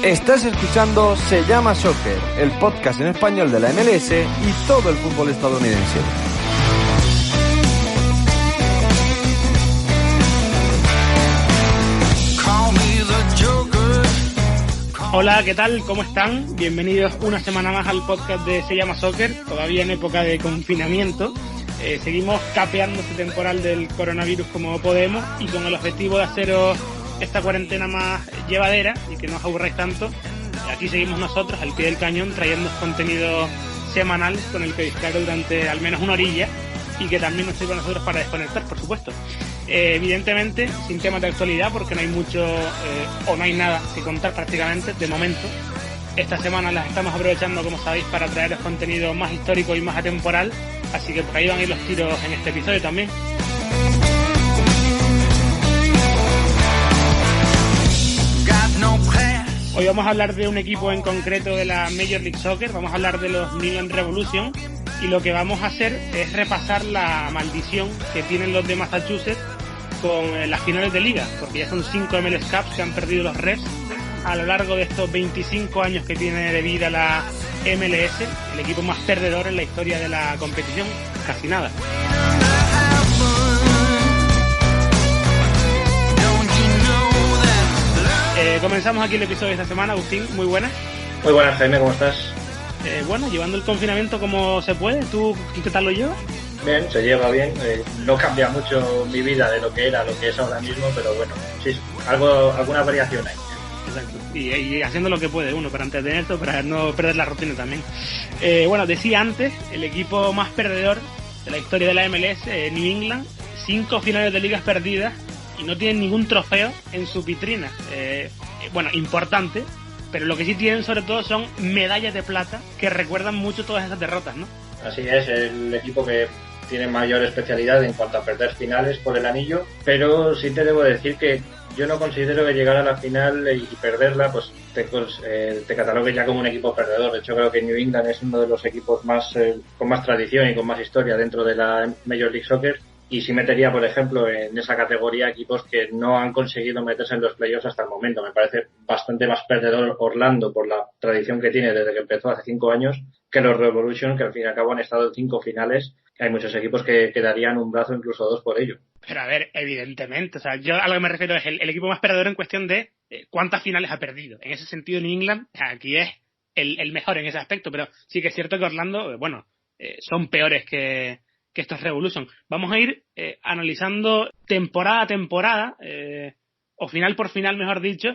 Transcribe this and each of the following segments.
Estás escuchando Se llama Soccer, el podcast en español de la MLS y todo el fútbol estadounidense. Hola, ¿qué tal? ¿Cómo están? Bienvenidos una semana más al podcast de Se llama Soccer, todavía en época de confinamiento. Seguimos capeando este temporal del coronavirus como podemos y con el objetivo de haceros esta cuarentena más llevadera y que no os aburráis tanto. Aquí seguimos nosotros al pie del cañón trayendo contenido semanal con el que distraer durante al menos una orilla y que también nos sirve a nosotros para desconectar, por supuesto. Evidentemente sin temas de actualidad porque no hay mucho o no hay nada que contar prácticamente de momento. Esta semana las estamos aprovechando, como sabéis, para traeros contenido más histórico y más atemporal, así que por ahí van a ir los tiros en este episodio también. Hoy vamos a hablar de un equipo en concreto de la Major League Soccer, vamos a hablar de los New England Revolution y lo que vamos a hacer es repasar la maldición que tienen los de Massachusetts con las finales de liga, porque ya son 5 MLS Cups que han perdido los Reds a lo largo de estos 25 años que tiene de vida la MLS, el equipo más perdedor en la historia de la competición, casi nada. Comenzamos aquí el episodio de esta semana. Agustín, muy buenas. Muy buenas, Jaime, ¿cómo estás? Bueno, llevando el confinamiento como se puede. ¿Tú qué tal lo llevas? Bien, se lleva bien. No cambia mucho mi vida de lo que era a lo que es ahora mismo, pero bueno, sí, alguna variación hay. Exacto. Y haciendo lo que puede uno para entretenerse, para no perder la rutina también. Bueno, decía antes, el equipo más perdedor de la historia de la MLS, New England, 5 finales de ligas perdidas y no tienen ningún trofeo en su vitrina. Bueno, importante, pero lo que sí tienen sobre todo son medallas de plata que recuerdan mucho todas esas derrotas, ¿no? Así es, el equipo que tiene mayor especialidad en cuanto a perder finales por el anillo, pero sí te debo decir que yo no considero que llegar a la final y perderla pues te catalogue ya como un equipo perdedor. De hecho, creo que New England es uno de los equipos más con más tradición y con más historia dentro de la Major League Soccer. Y sí metería, por ejemplo, en esa categoría equipos que no han conseguido meterse en los playoffs hasta el momento. Me parece bastante más perdedor Orlando por la tradición que tiene desde que empezó hace 5 años que los Revolution, que al fin y al cabo han estado en 5 finales. Hay muchos equipos que darían un brazo, incluso 2 por ello. Pero a ver, evidentemente, o sea, yo a lo que me refiero es el equipo más perdedor en cuestión de cuántas finales ha perdido. En ese sentido, New England aquí es el mejor en ese aspecto, pero sí que es cierto que Orlando, son peores que estos Revolution. Vamos a ir analizando temporada a temporada, o final por final, mejor dicho,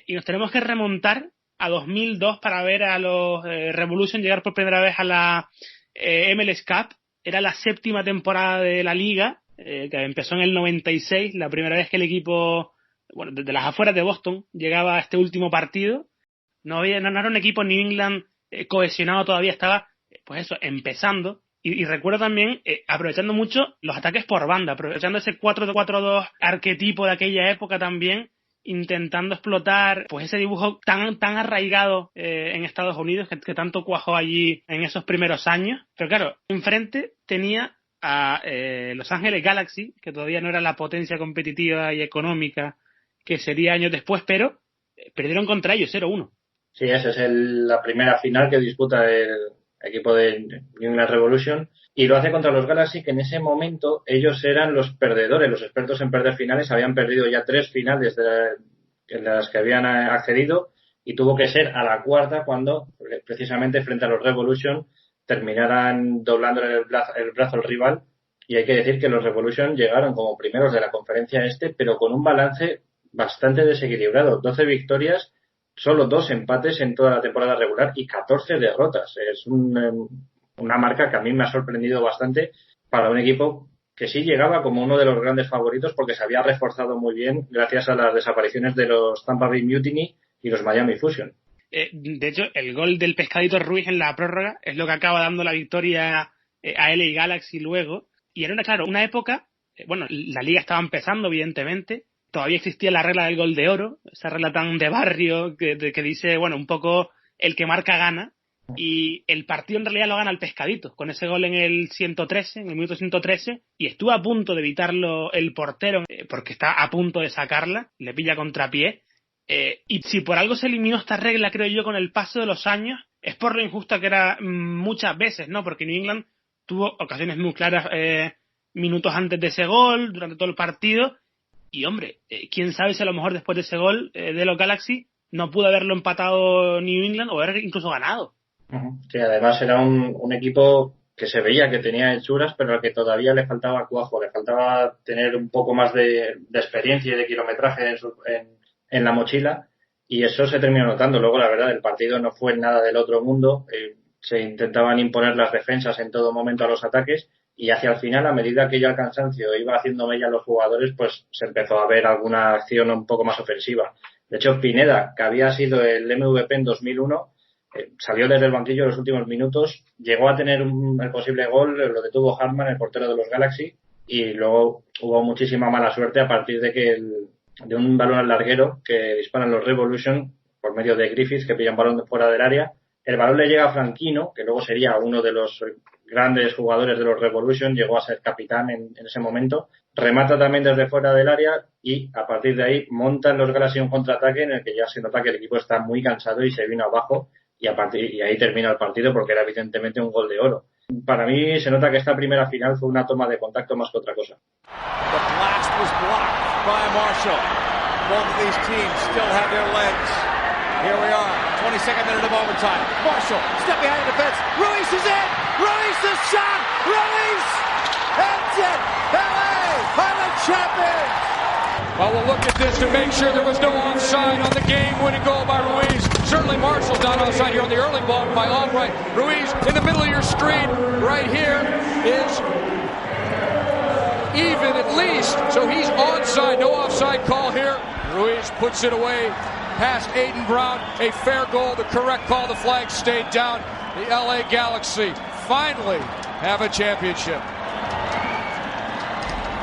y nos tenemos que remontar a 2002 para ver a los Revolution llegar por primera vez a la MLS Cup. Era la 7ª temporada de la liga, que empezó en el 96, la primera vez que el equipo, bueno, desde las afueras de Boston, llegaba a este último partido. No era un equipo New England cohesionado todavía, estaba, pues eso, empezando. Y recuerdo también, aprovechando mucho los ataques por banda, aprovechando ese 4-4-2 arquetipo de aquella época también, intentando explotar pues ese dibujo tan arraigado en Estados Unidos, que tanto cuajó allí en esos primeros años. Pero claro, enfrente tenía a Los Ángeles Galaxy, que todavía no era la potencia competitiva y económica que sería años después, pero perdieron contra ellos 0-1. Sí, esa es la primera final que disputa el equipo de New England Revolution, y lo hace contra los Galaxy, que en ese momento ellos eran los perdedores, los expertos en perder finales. Habían perdido ya 3 finales en las que habían accedido, y tuvo que ser a la 4ª cuando, precisamente frente a los Revolution, terminaran doblando el brazo al rival. Y hay que decir que los Revolution llegaron como primeros de la conferencia pero con un balance bastante desequilibrado, 12 victorias, solo 2 empates en toda la temporada regular y 14 derrotas. Es una marca que a mí me ha sorprendido bastante para un equipo que sí llegaba como uno de los grandes favoritos porque se había reforzado muy bien gracias a las desapariciones de los Tampa Bay Mutiny y los Miami Fusion. De hecho, el gol del Pescadito Ruiz en la prórroga es lo que acaba dando la victoria a LA Galaxy luego. Y era una época, la liga estaba empezando, evidentemente. Todavía existía la regla del gol de oro, esa regla tan de barrio que dice, un poco el que marca gana. Y el partido en realidad lo gana el Pescadito, con ese gol en el 113, en el minuto 113, y estuvo a punto de evitarlo el portero, porque está a punto de sacarla, le pilla contrapié, Y si por algo se eliminó esta regla, creo yo, con el paso de los años, es por lo injusta que era muchas veces, ¿no? Porque New England tuvo ocasiones muy claras minutos antes de ese gol, durante todo el partido, y hombre, quién sabe si a lo mejor después de ese gol de los Galaxy no pudo haberlo empatado New England o haber incluso ganado. Sí, además era un equipo que se veía que tenía hechuras, pero al que todavía le faltaba cuajo, le faltaba tener un poco más de experiencia y de kilometraje en la mochila, y eso se terminó notando. Luego, la verdad, el partido no fue nada del otro mundo, se intentaban imponer las defensas en todo momento a los ataques, y hacia el final, a medida que ya el cansancio iba haciendo mella a los jugadores, pues se empezó a ver alguna acción un poco más ofensiva. De hecho, Pineda, que había sido el MVP en 2001, salió desde el banquillo en los últimos minutos, llegó a tener el posible gol, lo detuvo Hartman, el portero de los Galaxy, y luego hubo muchísima mala suerte a partir de un balón al larguero que disparan los Revolution por medio de Griffiths, que pillan balón de fuera del área. El balón le llega a Franquino, que luego sería uno de los grandes jugadores de los Revolution, llegó a ser capitán en ese momento, remata también desde fuera del área, y a partir de ahí montan los Galaxy un contraataque en el que ya se nota que el equipo está muy cansado y se vino abajo, y ahí termina el partido porque era evidentemente un gol de oro. Para mí se nota que esta primera final fue una toma de contacto más que otra cosa. The blast was blocked by Marshall. Both of these teams still have their legs. Here we are, 22nd minute of overtime. Marshall, step behind the defense. Ruiz is in. Ruiz the shot. Ruiz ends it. LA Highland champions. Well, we'll look at this to make sure there was no offside on the game-winning goal by Ruiz. Certainly Marshall's not offside here on the early ball by Albright. Ruiz in the middle of your screen right here is even at least. So he's onside, no offside call here. Ruiz puts it away past Aiden Brown. A fair goal, the correct call. The flag stayed down. The LA Galaxy finally have a championship.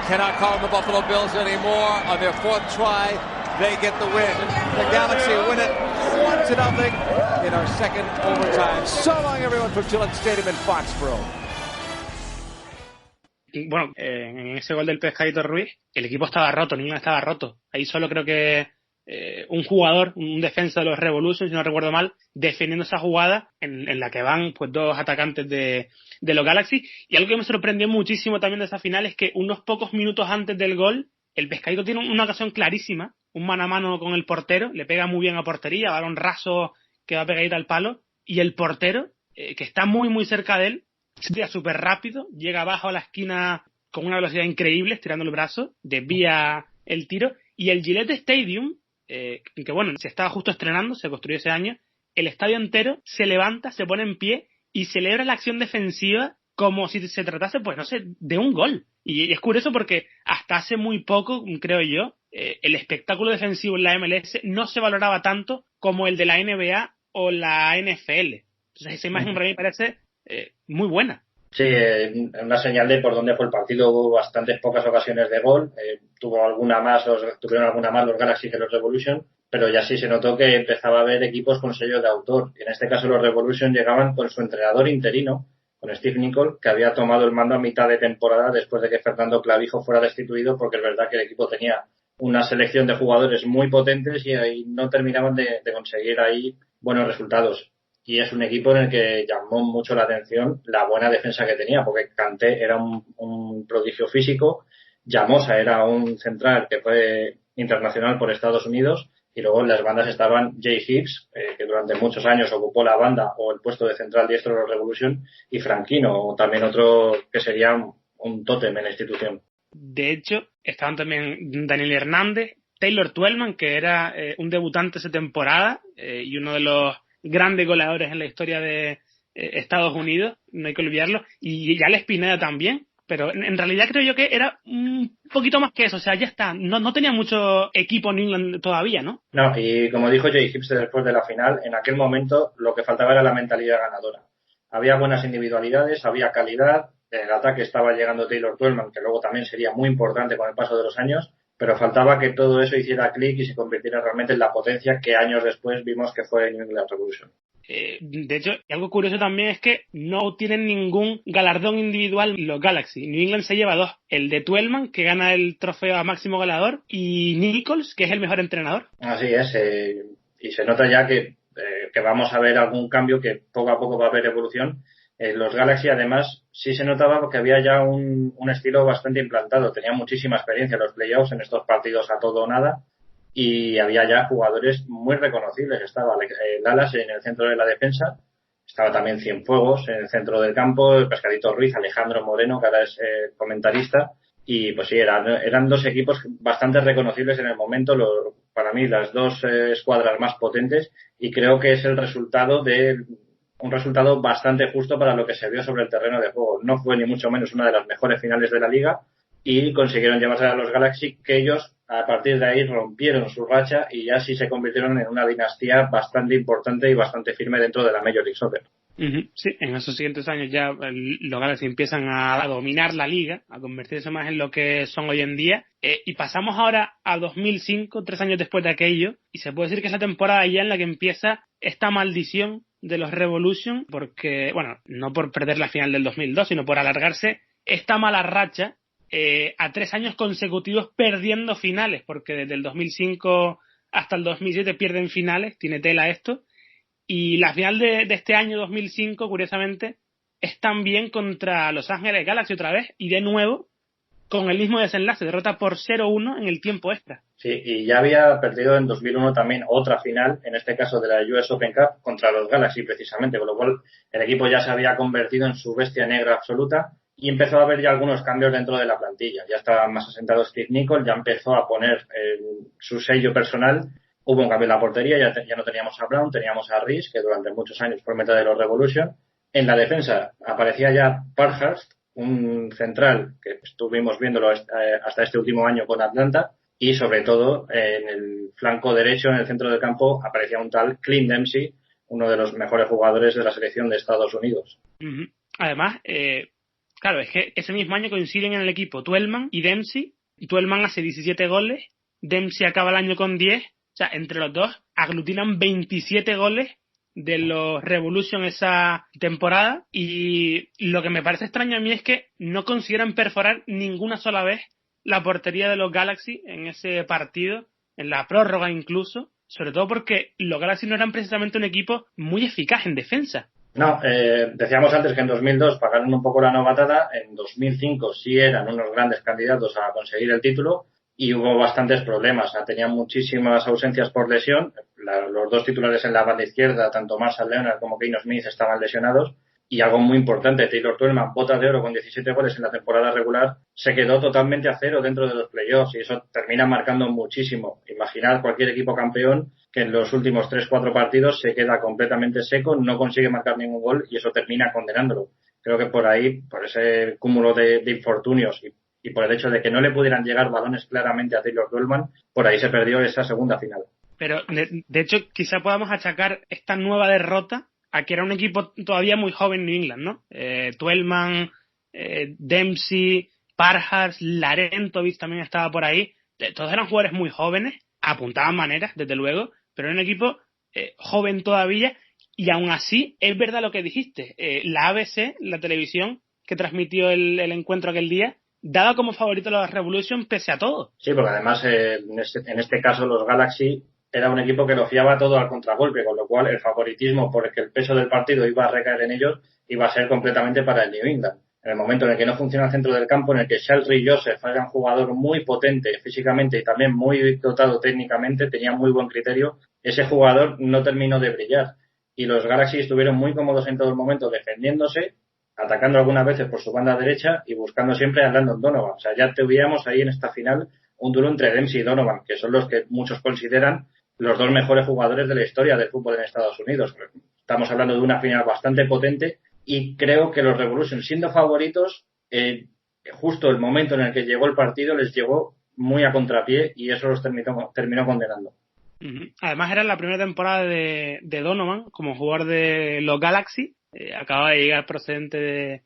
Cannot call them the Buffalo Bills anymore. On their fourth try, they get the win. The Galaxy win it 1-0 in our second overtime. So long, everyone, from Gillette Stadium in Foxborough. Y bueno, en ese gol del Pescadito Ruiz, el equipo estaba roto, New England estaba roto. Ahí solo creo que un jugador, un defensa de los Revolution, si no recuerdo mal, defendiendo esa jugada en la que van pues dos atacantes de los Galaxy. Y algo que me sorprendió muchísimo también de esa final es que unos pocos minutos antes del gol, el Pescadito tiene una ocasión clarísima, un mano a mano con el portero, le pega muy bien a portería, balón raso que va pegadita al palo, y el portero, que está muy muy cerca de él, se tira súper rápido, llega abajo a la esquina con una velocidad increíble, estirando el brazo, desvía el tiro, y el Gillette Stadium, que bueno, se estaba justo estrenando, se construyó ese año, el estadio entero se levanta, se pone en pie y celebra la acción defensiva como si se tratase, pues no sé, de un gol. Y es curioso porque hasta hace muy poco, creo yo, el espectáculo defensivo en la MLS no se valoraba tanto como el de la NBA o la NFL. Entonces esa imagen para mí parece muy buena. Sí, una señal de por dónde fue el partido. Hubo bastantes pocas ocasiones de gol, tuvieron alguna más los Galaxy que los Revolution, pero ya sí se notó que empezaba a haber equipos con sello de autor. Y en este caso los Revolution llegaban con su entrenador interino, con Steve Nicol, que había tomado el mando a mitad de temporada después de que Fernando Clavijo fuera destituido, porque es verdad que el equipo tenía una selección de jugadores muy potentes y ahí no terminaban de conseguir ahí buenos resultados. Y es un equipo en el que llamó mucho la atención la buena defensa que tenía, porque Kanté era un prodigio físico, Llamosa era un central que fue internacional por Estados Unidos, y luego en las bandas estaban Jay Hibbs, que durante muchos años ocupó la banda o el puesto de central diestro de los Revolution, y Franquino, también otro que sería un tótem en la institución. De hecho, estaban también Daniel Hernández, Taylor Twellman, que era un debutante esa temporada y uno de los grandes goleadores en la historia de Estados Unidos, no hay que olvidarlo, y ya Alex Pineda también, pero en realidad creo yo que era un poquito más que eso, o sea, ya está, no tenía mucho equipo New England todavía, ¿no? No, y como dijo Jay Hibbs después de la final, en aquel momento lo que faltaba era la mentalidad ganadora. Había buenas individualidades, había calidad, en el ataque estaba llegando Taylor Twellman, que luego también sería muy importante con el paso de los años, pero faltaba que todo eso hiciera clic y se convirtiera realmente en la potencia que años después vimos que fue New England Revolution. De hecho, algo curioso también es que no tienen ningún galardón individual los Galaxy. New England se lleva 2. El de Twellman, que gana el trofeo a máximo goleador, y Nichols, que es el mejor entrenador. Así es, y se nota ya que vamos a ver algún cambio, que poco a poco va a haber evolución. Los Galaxy, además, sí se notaba que había ya un estilo bastante implantado. Tenían muchísima experiencia en los playoffs, en estos partidos a todo o nada, y había ya jugadores muy reconocibles. Estaba Dallas en el centro de la defensa, estaba también Cienfuegos en el centro del campo, el Pescadito Ruiz, Alejandro Moreno, que ahora es comentarista, y pues sí, eran dos equipos bastante reconocibles en el momento, para mí las dos escuadras más potentes, y creo que es el resultado de un resultado bastante justo para lo que se vio sobre el terreno de juego. No fue ni mucho menos una de las mejores finales de la liga, y consiguieron llevarse a los Galaxy, que ellos a partir de ahí rompieron su racha y ya sí se convirtieron en una dinastía bastante importante y bastante firme dentro de la Major League Soccer. Sí, en esos siguientes años ya los Galaxy empiezan a dominar la liga, a convertirse más en lo que son hoy en día, y pasamos ahora a 2005, 3 años después de aquello, y se puede decir que es la temporada ya en la que empieza esta maldición de los Revolution, porque, bueno, no por perder la final del 2002, sino por alargarse esta mala racha a 3 años consecutivos perdiendo finales, porque desde el 2005 hasta el 2007 pierden finales, tiene tela esto, y la final de este año 2005, curiosamente, es también contra Los Ángeles Galaxy otra vez, y de nuevo con el mismo desenlace, derrota por 0-1 en el tiempo extra. Sí, y ya había perdido en 2001 también otra final, en este caso de la US Open Cup, contra los Galaxy precisamente, con lo cual el equipo ya se había convertido en su bestia negra absoluta, y empezó a haber ya algunos cambios dentro de la plantilla. Ya estaba más asentado Steve Nichols, ya empezó a poner su sello personal. Hubo un cambio en la portería, ya no teníamos a Brown, teníamos a Reese, que durante muchos años fue meta de los Revolution. En la defensa aparecía ya Parkhurst, un central que estuvimos viéndolo hasta este último año con Atlanta, y sobre todo en el flanco derecho, en el centro del campo, aparecía un tal Clint Dempsey, uno de los mejores jugadores de la selección de Estados Unidos. Además, claro, es que ese mismo año coinciden en el equipo Twellman y Dempsey. Twellman hace 17 goles, Dempsey acaba el año con 10. O sea, entre los dos aglutinan 27 goles de los Revolution esa temporada. Y lo que me parece extraño a mí es que no consiguieran perforar ninguna sola vez la portería de los Galaxy en ese partido, en la prórroga incluso. Sobre todo porque los Galaxy no eran precisamente un equipo muy eficaz en defensa. No, decíamos antes que en 2002 pagaron un poco la novatada, en 2005 sí eran unos grandes candidatos a conseguir el título y hubo bastantes problemas. Tenían muchísimas ausencias por lesión, los dos titulares en la banda izquierda, tanto Marshall Leonard como Keanu Smith, estaban lesionados, y algo muy importante, Taylor Twellman, bota de oro con 17 goles en la temporada regular, se quedó totalmente a cero dentro de los playoffs, y eso termina marcando muchísimo. Imaginar cualquier equipo campeón que en los últimos 3-4 partidos se queda completamente seco, no consigue marcar ningún gol, y eso termina condenándolo. Creo que por ahí, por ese cúmulo de infortunios y por el hecho de que no le pudieran llegar balones claramente a Taylor Twellman, por ahí se perdió esa segunda final. Pero, de hecho, quizá podamos achacar esta nueva derrota a que era un equipo todavía muy joven New England, ¿no? Twellman, Dempsey, Parkhurst, Larentovich también estaba por ahí. Todos eran jugadores muy jóvenes, apuntaban maneras, desde luego, pero era un equipo joven todavía, y aún así es verdad lo que dijiste. La ABC, la televisión que transmitió el encuentro aquel día, daba como favorito a los Revolution pese a todo. Sí, porque además en este caso los Galaxy era un equipo que lo fiaba todo al contragolpe, con lo cual el favoritismo por el que el peso del partido iba a recaer en ellos iba a ser completamente para el New England. En el momento en el que no funciona el centro del campo, en el que Shelby Joseph era un jugador muy potente físicamente y también muy dotado técnicamente, tenía muy buen criterio, ese jugador no terminó de brillar. Y los Galaxy estuvieron muy cómodos en todo el momento defendiéndose, atacando algunas veces por su banda derecha y buscando siempre a Landon Donovan. O sea, ya tuvíamos ahí en esta final un duelo entre Dempsey y Donovan, que son los que muchos consideran los dos mejores jugadores de la historia del fútbol en Estados Unidos. Estamos hablando de una final bastante potente, y creo que los Revolution, siendo favoritos, justo el momento en el que llegó el partido les llegó muy a contrapié, y eso los terminó condenando. Además era la primera temporada de Donovan como jugador de los Galaxy, acababa de llegar procedente de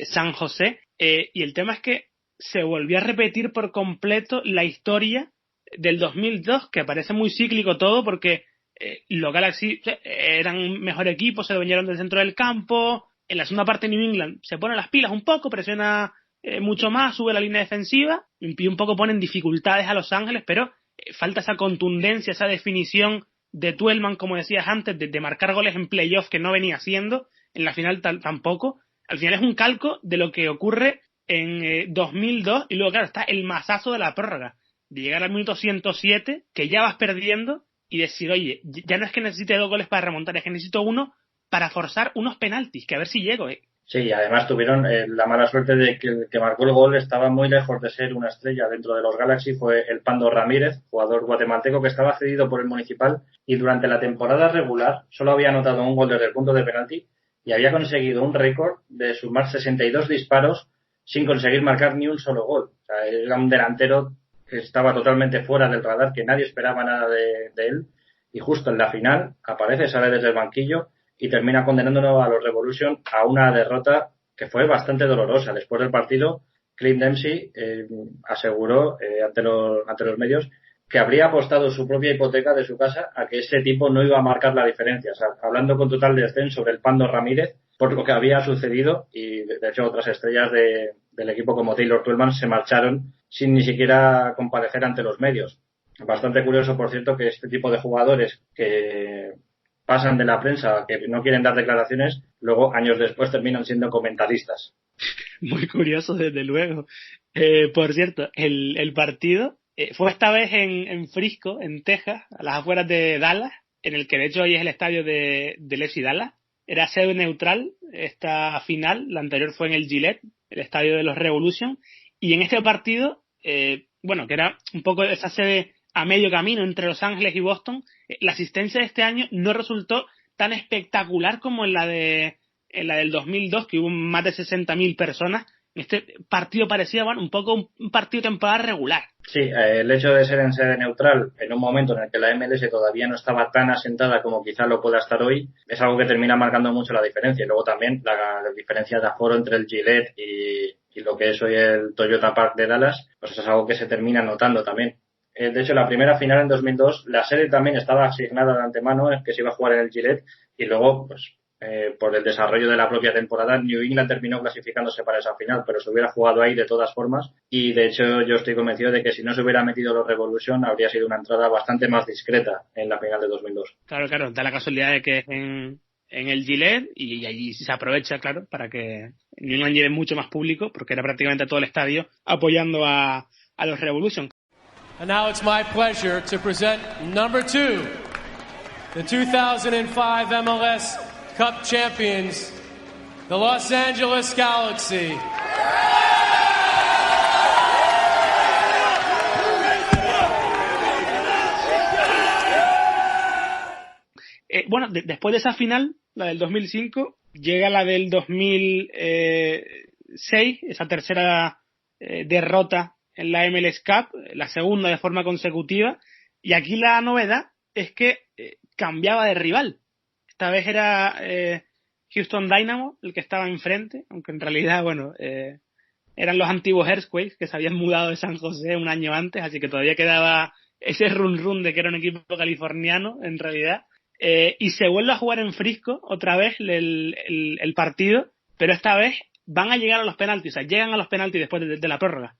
San José, y el tema es que se volvió a repetir por completo la historia del 2002, que parece muy cíclico todo, porque los Galaxy eran mejor equipo, se vinieron del centro del campo. En la segunda parte New England se pone las pilas un poco, presiona mucho más, sube la línea defensiva y un poco ponen dificultades a Los Ángeles, pero falta esa contundencia, esa definición de Twellman, como decías antes, de marcar goles en playoff que no venía haciendo, en la final tampoco. Al final es un calco de lo que ocurre en 2002 y luego, claro, está el mazazo de la prórroga, de llegar al minuto 107, que ya vas perdiendo y decir, oye, ya no es que necesite 2 goles para remontar, es que necesito uno para forzar unos penaltis, que a ver si llego. Sí, y además tuvieron la mala suerte de que el que marcó el gol estaba muy lejos de ser una estrella dentro de los Galaxy, fue el Pando Ramírez, jugador guatemalteco que estaba cedido por el Municipal y durante la temporada regular solo había anotado un gol desde el punto de penalti y había conseguido un récord de sumar 62 disparos sin conseguir marcar ni un solo gol. O sea, era un delantero que estaba totalmente fuera del radar, que nadie esperaba nada de él, y justo en la final aparece, sale desde el banquillo y termina condenándonos a los Revolution a una derrota que fue bastante dolorosa. Después del partido, Clint Dempsey aseguró ante los medios que habría apostado su propia hipoteca de su casa a que ese tipo no iba a marcar la diferencia. O sea, hablando con total desdén sobre el Pando Ramírez por lo que había sucedido, y de hecho otras estrellas del equipo como Taylor Twellman se marcharon sin ni siquiera comparecer ante los medios. Bastante curioso, por cierto, que este tipo de jugadores que pasan de la prensa, que no quieren dar declaraciones, luego años después terminan siendo comentaristas. Muy curioso, desde luego. Por cierto, el partido fue esta vez en Frisco, en Texas, a las afueras de Dallas, en el que de hecho hoy es el estadio del FC Dallas. Era sede neutral esta final, la anterior fue en el Gillette, el estadio de los Revolution, y en este partido, que era un poco esa sede a medio camino entre Los Ángeles y Boston, la asistencia de este año no resultó tan espectacular como en la del 2002, que hubo más de 60.000 personas. Este partido parecía un poco un partido de temporada regular. Sí, el hecho de ser en sede neutral en un momento en el que la MLS todavía no estaba tan asentada como quizá lo pueda estar hoy, es algo que termina marcando mucho la diferencia. Y luego también la diferencia de aforo entre el Gillette y lo que es hoy el Toyota Park de Dallas, pues es algo que se termina notando también. De hecho, la primera final en 2002, la sede también estaba asignada de antemano, que se iba a jugar en el Gillette, y luego, pues, por el desarrollo de la propia temporada, New England terminó clasificándose para esa final, pero se hubiera jugado ahí de todas formas, y de hecho yo estoy convencido de que si no se hubiera metido los Revolution, habría sido una entrada bastante más discreta en la final de 2002. Claro, da la casualidad de que es en el Gillette, y allí se aprovecha, claro, para que New England lleve mucho más público, porque era prácticamente todo el estadio apoyando a los Revolution. And now it's my pleasure to present number 2, the 2005 MLS Cup champions, the Los Angeles Galaxy. Después de esa final, la del 2005, llega la del 2006, esa tercera derrota en la MLS Cup, la segunda de forma consecutiva, y aquí la novedad es que cambiaba de rival. Esta vez era Houston Dynamo el que estaba enfrente, aunque en realidad, eran los antiguos Earthquakes que se habían mudado de San José un año antes, así que todavía quedaba ese run de que era un equipo californiano en realidad. Y se vuelve a jugar en Frisco otra vez el partido, pero esta vez van a llegar a los penaltis, o sea, llegan a los penaltis después de la prórroga.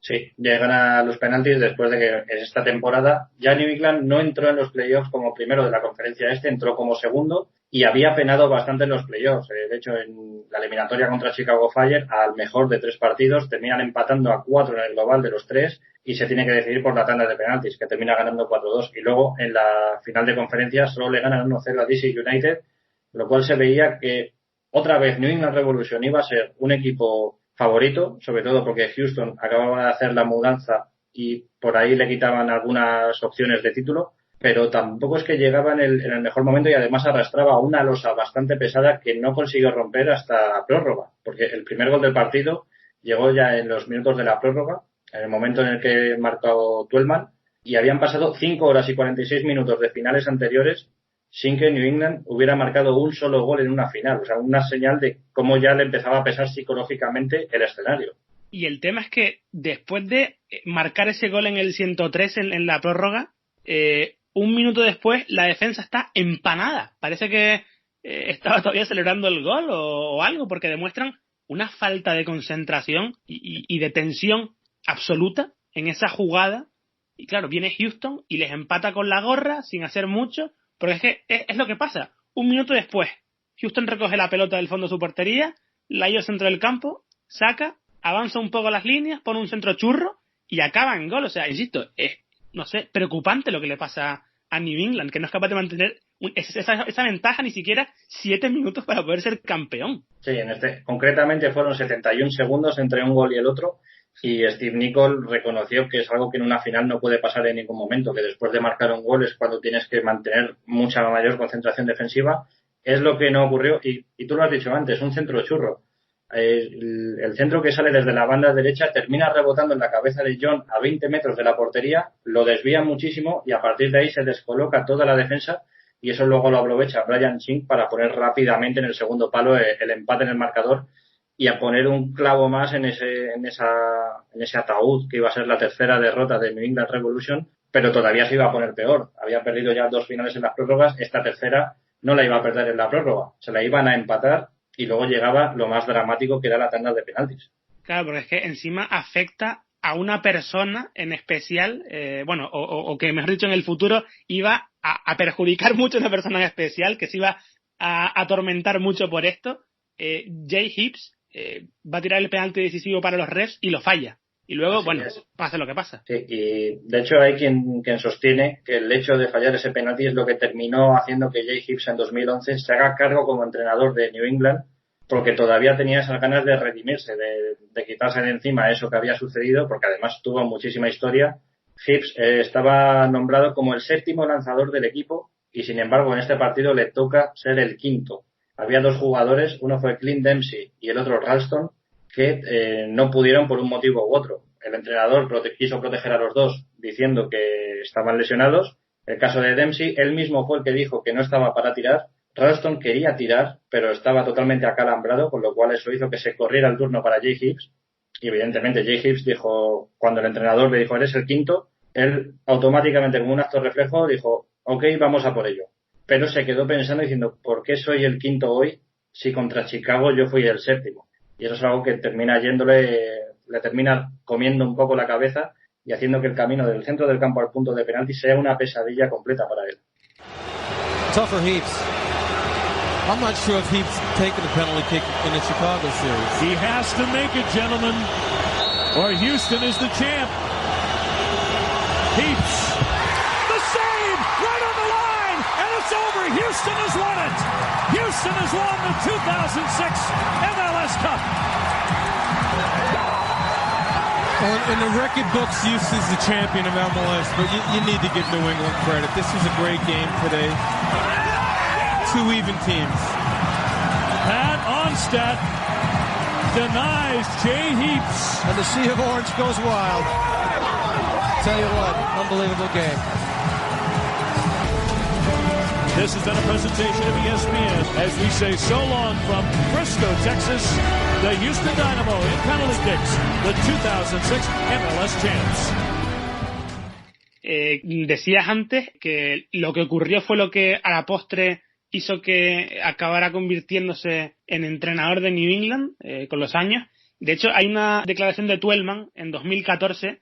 Sí, llegan a los penaltis después de que en esta temporada ya New England no entró en los playoffs como primero de la conferencia entró como segundo y había penado bastante en los playoffs. De hecho, en la eliminatoria contra Chicago Fire, al mejor de 3 partidos, terminan empatando a 4 en el global de los 3 y se tiene que decidir por la tanda de penaltis, que termina ganando 4-2. Y luego, en la final de conferencia, solo le ganan 1-0 a DC United, lo cual se veía que otra vez New England Revolution iba a ser un equipo favorito, sobre todo porque Houston acababa de hacer la mudanza y por ahí le quitaban algunas opciones de título, pero tampoco es que llegaba en el mejor momento y además arrastraba una losa bastante pesada que no consiguió romper hasta la prórroga, porque el primer gol del partido llegó ya en los minutos de la prórroga, en el momento en el que marcó Twellman, y habían pasado 5 horas y 46 minutos de finales anteriores sin que New England hubiera marcado un solo gol en una final. O sea, una señal de cómo ya le empezaba a pesar psicológicamente el escenario. Y el tema es que después de marcar ese gol en el 103 en la prórroga, un minuto después la defensa está empanada. Parece que estaba todavía celebrando el gol o algo, porque demuestran una falta de concentración y de tensión absoluta en esa jugada. Y claro, viene Houston y les empata con la gorra sin hacer mucho, porque es que es lo que pasa. Un minuto después, Houston recoge la pelota del fondo de su portería, la lleva al centro del campo, saca, avanza un poco las líneas, pone un centro churro y acaba en gol. O sea, insisto, es, no sé, preocupante lo que le pasa a New England, que no es capaz de mantener esa ventaja ni siquiera 7 minutos para poder ser campeón. Sí, concretamente fueron 71 segundos entre un gol y el otro, y Steve Nicol reconoció que es algo que en una final no puede pasar en ningún momento, que después de marcar un gol es cuando tienes que mantener mucha mayor concentración defensiva. Es lo que no ocurrió, y tú lo has dicho antes, un centro churro. El centro que sale desde la banda derecha termina rebotando en la cabeza de John a 20 metros de la portería, lo desvía muchísimo y a partir de ahí se descoloca toda la defensa, y eso luego lo aprovecha Brian Ching para poner rápidamente en el segundo palo el empate en el marcador y a poner un clavo más en ese ataúd que iba a ser la tercera derrota de New England Revolution, pero todavía se iba a poner peor. Había perdido ya 2 finales en las prórrogas, esta tercera no la iba a perder en la prórroga, se la iban a empatar y luego llegaba lo más dramático, que era la tanda de penaltis. Claro, porque es que encima afecta a una persona en especial, o que mejor dicho en el futuro iba a perjudicar mucho a una persona en especial, que se iba a atormentar mucho por esto. Jay Hibbs va a tirar el penalti decisivo para los refs y lo falla. Y luego, pasa lo que pasa. Sí, y de hecho hay quien sostiene que el hecho de fallar ese penalti es lo que terminó haciendo que Jay Hibbs en 2011 se haga cargo como entrenador de New England, porque todavía tenía esas ganas de redimirse, de quitarse de encima eso que había sucedido, porque además tuvo muchísima historia. Hibbs estaba nombrado como el 7º lanzador del equipo y sin embargo en este partido le toca ser el 5º. Había 2 jugadores, uno fue Clint Dempsey y el otro Ralston, que no pudieron por un motivo u otro. El entrenador quiso proteger a los dos diciendo que estaban lesionados. El caso de Dempsey, él mismo fue el que dijo que no estaba para tirar. Ralston quería tirar, pero estaba totalmente acalambrado, con lo cual eso hizo que se corriera el turno para Jay Hibbs. Y evidentemente Jay Hibbs dijo, cuando el entrenador le dijo, eres el 5º, él automáticamente, como un acto reflejo, dijo, ok, vamos a por ello. Pero se quedó pensando diciendo, ¿por qué soy el 5º hoy si contra Chicago yo fui el 7º? Y eso es algo que termina le termina comiendo un poco la cabeza y haciendo que el camino del centro del campo al punto de penalti sea una pesadilla completa para él. Tougher Heaps. I'm not sure if he's taken a penalty kick in the Chicago series. He has to make it, gentlemen, or Houston is the champ. Heaps. The save! Right on the line! And it's over! Houston has won it! Houston has won the 2006 MLS Cup! Well, in the record books, Houston's the champion of MLS, but you need to give New England credit. This was a great game today. 2 even teams. Pat Onstad denies Jay Heaps. And the Sea of Orange goes wild. Tell you what, unbelievable game. This has been a presentation of ESPN as we say so long from Frisco, Texas, the Houston Dynamo in penalty kicks, the 2006 MLS champs. Decías antes que lo que ocurrió fue lo que a la postre hizo que acabara convirtiéndose en entrenador de New England con los años. De hecho, hay una declaración de Twellman en 2014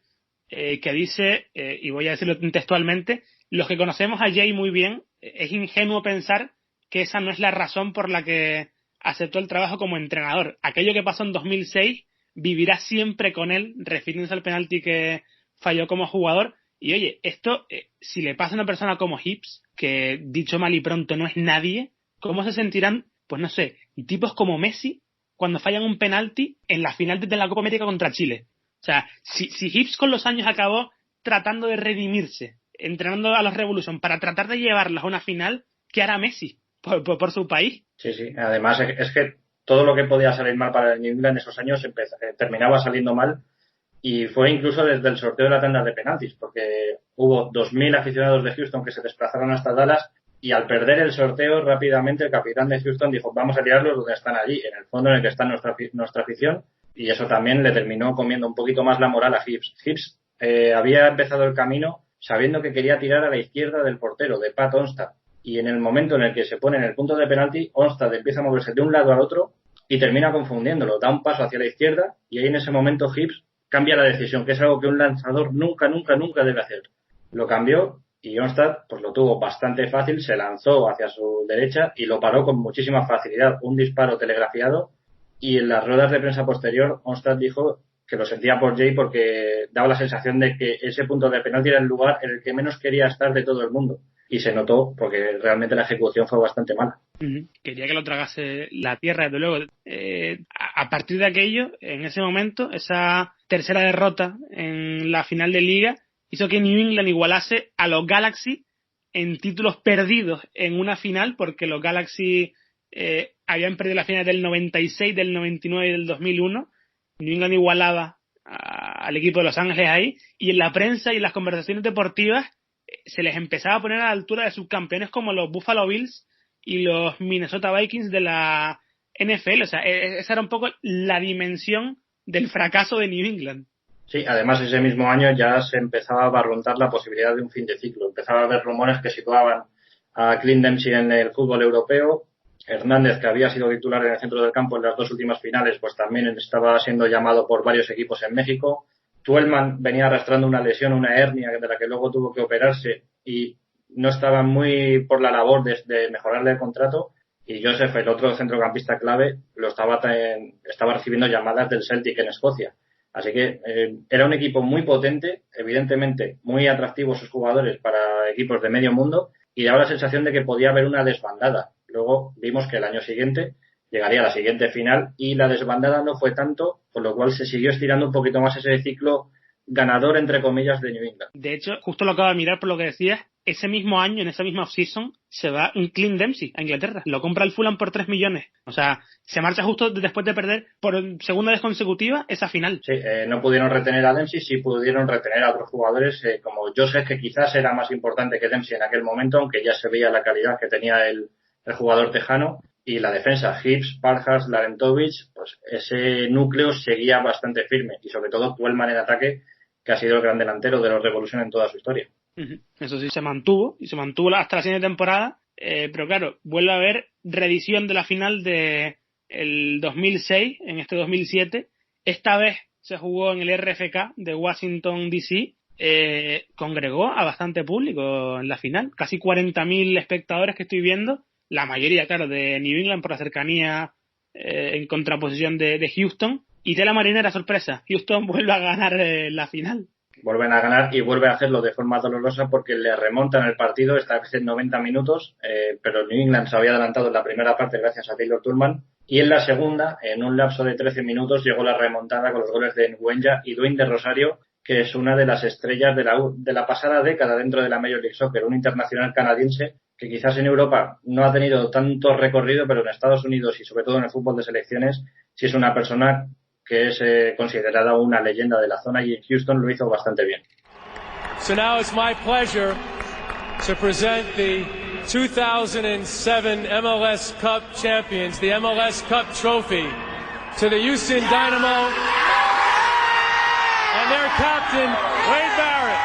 que dice, y voy a decirlo textualmente, los que conocemos a Jay muy bien, es ingenuo pensar que esa no es la razón por la que aceptó el trabajo como entrenador. Aquello que pasó en 2006 vivirá siempre con él, refiriéndose al penalti que falló como jugador. Y oye, esto, si le pasa a una persona como Hibbs, que dicho mal y pronto no es nadie, ¿cómo se sentirán, pues no sé, tipos como Messi cuando fallan un penalti en la final de la Copa América contra Chile? O sea, si Hibbs con los años acabó tratando de redimirse, entrenando a los Revolution para tratar de llevarlos a una final, ¿qué hará Messi por su país? Sí, sí. Además es que todo lo que podía salir mal para el New England en esos años terminaba saliendo mal. Y fue incluso desde el sorteo de la tanda de penaltis, porque hubo 2.000 aficionados de Houston que se desplazaron hasta Dallas y al perder el sorteo rápidamente el capitán de Houston dijo, vamos a tirarlos donde están allí, en el fondo en el que está nuestra afición, y eso también le terminó comiendo un poquito más la moral a Hibbs. Hibbs había empezado el camino sabiendo que quería tirar a la izquierda del portero, de Pat Onstad. Y en el momento en el que se pone en el punto de penalti, Onstad empieza a moverse de un lado al otro y termina confundiéndolo. Da un paso hacia la izquierda y ahí en ese momento Hibbs cambia la decisión, que es algo que un lanzador nunca debe hacer. Lo cambió y Onstad pues lo tuvo bastante fácil, se lanzó hacia su derecha y lo paró con muchísima facilidad. Un disparo telegrafiado, y en las ruedas de prensa posterior Onstad dijo que lo sentía por Jay porque daba la sensación de que ese punto de penalti era el lugar en el que menos quería estar de todo el mundo. Y se notó porque realmente la ejecución fue bastante mala. Quería que lo tragase la tierra, desde luego. A partir de aquello, en ese momento, esa tercera derrota en la final de Liga hizo que New England igualase a los Galaxy en títulos perdidos en una final, porque los Galaxy habían perdido la final del 96, del 99 y del 2001. New England igualaba al equipo de Los Ángeles ahí, y en la prensa y en las conversaciones deportivas se les empezaba a poner a la altura de subcampeones como los Buffalo Bills y los Minnesota Vikings de la NFL. O sea, esa era un poco la dimensión del fracaso de New England. Sí, además ese mismo año ya se empezaba a barruntar la posibilidad de un fin de ciclo. Empezaba a haber rumores que situaban a Clint Dempsey en el fútbol europeo. Hernández, que había sido titular en el centro del campo en las dos últimas finales, pues también estaba siendo llamado por varios equipos en México. Twellman venía arrastrando una lesión, una hernia, de la que luego tuvo que operarse y no estaba muy por la labor de mejorarle el contrato. Y Joseph, el otro centrocampista clave, estaba recibiendo llamadas del Celtic en Escocia. Así que era un equipo muy potente, evidentemente muy atractivo sus jugadores para equipos de medio mundo, y daba la sensación de que podía haber una desbandada. Luego vimos que el año siguiente llegaría a la siguiente final y la desbandada no fue tanto, por lo cual se siguió estirando un poquito más ese ciclo ganador, entre comillas, de New England. De hecho, justo lo acabo de mirar por lo que decías, ese mismo año, en esa misma off-season, se va un Clint Dempsey a Inglaterra. Lo compra el Fulham por 3 millones. O sea, se marcha justo después de perder por segunda vez consecutiva esa final. Sí, no pudieron retener a Dempsey, sí pudieron retener a otros jugadores como Joseph, que quizás era más importante que Dempsey en aquel momento, aunque ya se veía la calidad que tenía el jugador tejano. Y la defensa, Hibbs, Parhurst, Larentovich, pues ese núcleo seguía bastante firme. Y sobre todo Twellman en ataque, que ha sido el gran delantero de los Revolution en toda su historia. Eso sí, se mantuvo hasta la siguiente temporada, pero claro, vuelve a haber reedición de la final de el 2006, en este 2007. Esta vez se jugó en el RFK de Washington DC, congregó a bastante público en la final, casi 40.000 espectadores que estoy viendo, la mayoría, claro, de New England por la cercanía en contraposición de Houston, y de la marinera sorpresa, Houston vuelve a ganar la final. Vuelven a ganar y vuelve a hacerlo de forma dolorosa porque le remontan el partido, esta vez en 90 minutos, pero New England se había adelantado en la primera parte gracias a Taylor Twellman, y en la segunda, en un lapso de 13 minutos, llegó la remontada con los goles de Nguyenga y Dwayne de Rosario, que es una de las estrellas de la pasada década dentro de la Major League Soccer, un internacional canadiense que quizás en Europa no ha tenido tanto recorrido, pero en Estados Unidos y sobre todo en el fútbol de selecciones sí es una persona que es considerada una leyenda de la zona, y en Houston lo hizo bastante bien. So now it's my pleasure to present the 2007 MLS Cup champions, the MLS Cup trophy, to the Houston Dynamo and their captain, Wade Barrett.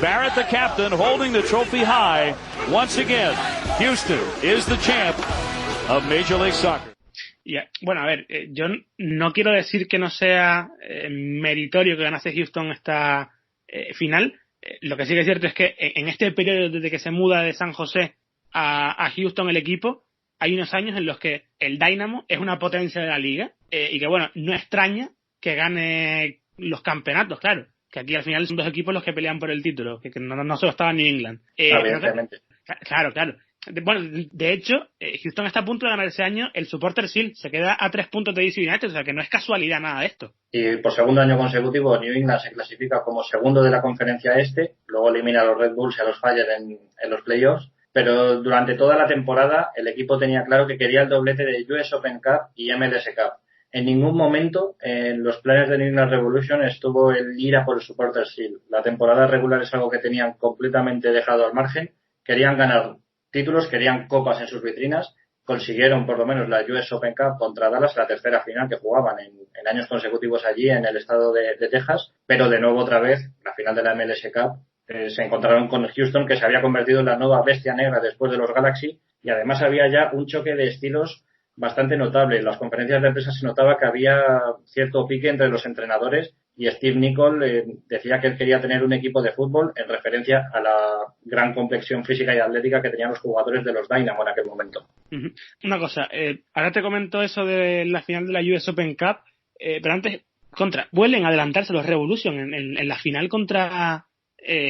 Barrett, the captain, holding the trophy high. Once again, Houston is the champ of Major League Soccer. Bueno, a ver, yo no quiero decir que no sea meritorio que ganase Houston esta final. Lo que sí que es cierto es que en este periodo desde que se muda de San José a Houston el equipo, hay unos años en los que el Dynamo es una potencia de la liga, y que bueno, no extraña que gane los campeonatos, claro, que aquí al final son dos equipos los que pelean por el título, que no solo estaba New England. Evidentemente. Claro. Bueno, de hecho, Houston está a punto de ganar ese año el Supporters Shield, se queda a 3 puntos de DC United, o sea que no es casualidad nada de esto. Y por segundo año consecutivo New England se clasifica como segundo de la conferencia este, luego elimina a los Red Bulls y a los Fire en los playoffs, pero durante toda la temporada el equipo tenía claro que quería el doblete de US Open Cup y MLS Cup. En ningún momento en los planes de New England Revolution estuvo el ir a por el Supporters Shield. La temporada regular es algo que tenían completamente dejado al margen, querían ganar títulos, querían copas en sus vitrinas, consiguieron por lo menos la US Open Cup contra Dallas, la tercera final que jugaban en años consecutivos allí en el estado de Texas, pero de nuevo otra vez la final de la MLS Cup se encontraron con Houston, que se había convertido en la nueva bestia negra después de los Galaxy, y además había ya un choque de estilos bastante notable. En las conferencias de prensa se notaba que había cierto pique entre los entrenadores, y Steve Nicol decía que él quería tener un equipo de fútbol en referencia a la gran complexión física y atlética que tenían los jugadores de los Dynamo en aquel momento. Una cosa, ahora te comento eso de la final de la US Open Cup, pero antes, vuelven a adelantarse los Revolution en la final contra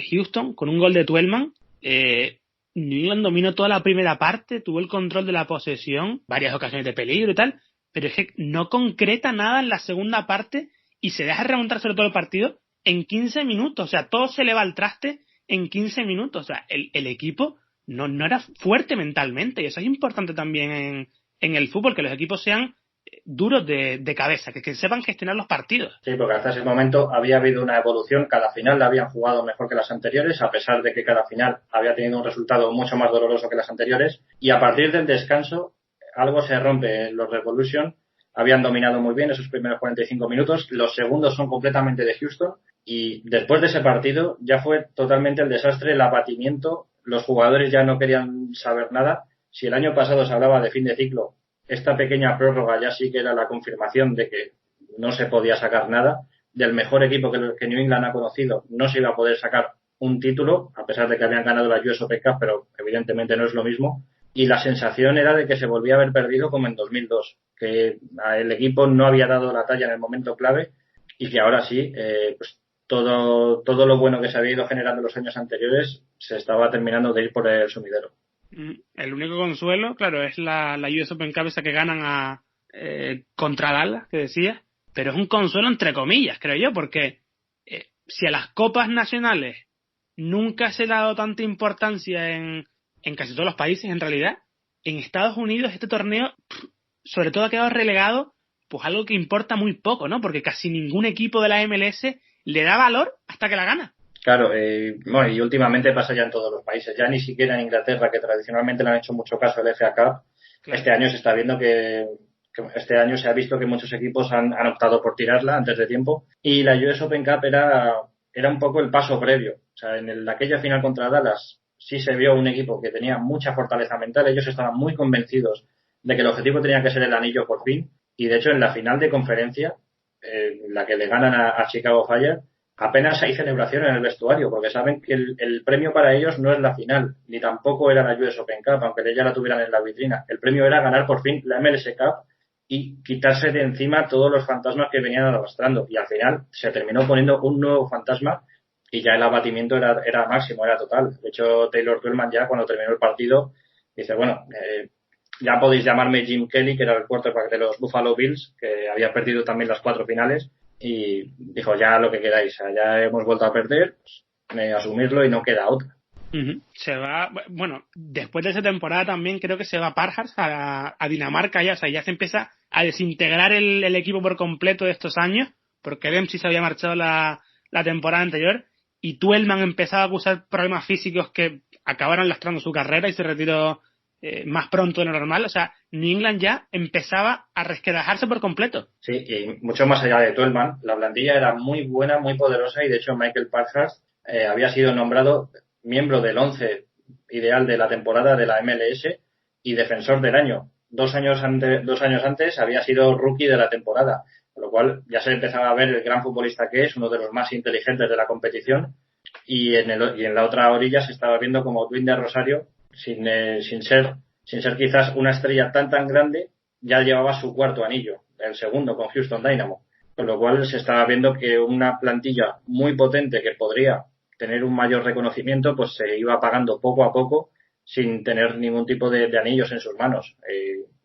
Houston con un gol de Twellman. New England dominó toda la primera parte, tuvo el control de la posesión, varias ocasiones de peligro y tal, pero es que no concreta nada en la segunda parte y se deja remontar sobre todo el partido en 15 minutos. O sea, todo se le va al traste en 15 minutos. O sea, el equipo no era fuerte mentalmente, y eso es importante también en el fútbol, que los equipos sean duros de cabeza, que sepan gestionar los partidos. Sí, porque hasta ese momento había habido una evolución, cada final la habían jugado mejor que las anteriores, a pesar de que cada final había tenido un resultado mucho más doloroso que las anteriores, y a partir del descanso algo se rompe. Los Revolution habían dominado muy bien esos primeros 45 minutos, los segundos son completamente de Houston, y después de ese partido ya fue totalmente el desastre, el abatimiento, los jugadores ya no querían saber nada. Si el año pasado se hablaba de fin de ciclo, esta pequeña prórroga ya sí que era la confirmación de que no se podía sacar nada. Del mejor equipo que New England ha conocido no se iba a poder sacar un título, a pesar de que habían ganado la US Open Cup, pero evidentemente no es lo mismo. Y la sensación era de que se volvía a haber perdido como en 2002, que el equipo no había dado la talla en el momento clave, y que ahora sí, pues todo lo bueno que se había ido generando en los años anteriores se estaba terminando de ir por el sumidero. El único consuelo, claro, es la US Open Cup esa que ganan contra Dallas, que decía, pero es un consuelo entre comillas, creo yo, porque si a las copas nacionales nunca se le ha dado tanta importancia en casi todos los países, en realidad, en Estados Unidos este torneo sobre todo ha quedado relegado pues algo que importa muy poco, ¿no? Porque casi ningún equipo de la MLS le da valor hasta que la gana. Claro, bueno, y últimamente pasa ya en todos los países, ya ni siquiera en Inglaterra, que tradicionalmente le han hecho mucho caso al FA Cup. Claro. Este año se está viendo que este año se ha visto que muchos equipos han optado por tirarla antes de tiempo, y la US Open Cup era un poco el paso previo. O sea, en aquella final contra Dallas sí se vio un equipo que tenía mucha fortaleza mental, ellos estaban muy convencidos de que el objetivo tenía que ser el anillo por fin, y de hecho en la final de conferencia, la que le ganan a Chicago Fire, apenas hay celebración en el vestuario, porque saben que el premio para ellos no es la final, ni tampoco era la US Open Cup, aunque ya la tuvieran en la vitrina. El premio era ganar por fin la MLS Cup y quitarse de encima todos los fantasmas que venían arrastrando. Y al final se terminó poniendo un nuevo fantasma, y ya el abatimiento era máximo, era total. De hecho, Taylor Twellman ya cuando terminó el partido dice, bueno, ya podéis llamarme Jim Kelly, que era el quarterback de los Buffalo Bills, que había perdido también las 4 finales, y dijo, ya lo que queráis, ya hemos vuelto a perder, pues, asumirlo y no queda otra. Se va, bueno, después de esa temporada también creo que se va Parhurst a Dinamarca ya, o sea, ya se empieza a desintegrar el equipo por completo de estos años, porque Dempsey se había marchado la temporada anterior, y Twellman empezaba a acusar problemas físicos que acabaron lastrando su carrera y se retiró más pronto de lo normal. O sea, New England ya empezaba a resquebrajarse por completo. Sí, y mucho más allá de Twellman, la plantilla era muy buena, muy poderosa, y de hecho Michael Parhurst había sido nombrado miembro del 11 ideal de la temporada de la MLS y defensor del año. 2 años antes había sido rookie de la temporada, con lo cual ya se empezaba a ver el gran futbolista que es, uno de los más inteligentes de la competición, y en la otra orilla se estaba viendo como Dwayne de Rosario, sin ser quizás una estrella tan grande, ya llevaba su 4º anillo, el segundo con Houston Dynamo, con lo cual se estaba viendo que una plantilla muy potente que podría tener un mayor reconocimiento, pues se iba apagando poco a poco sin tener ningún tipo de anillos en sus manos.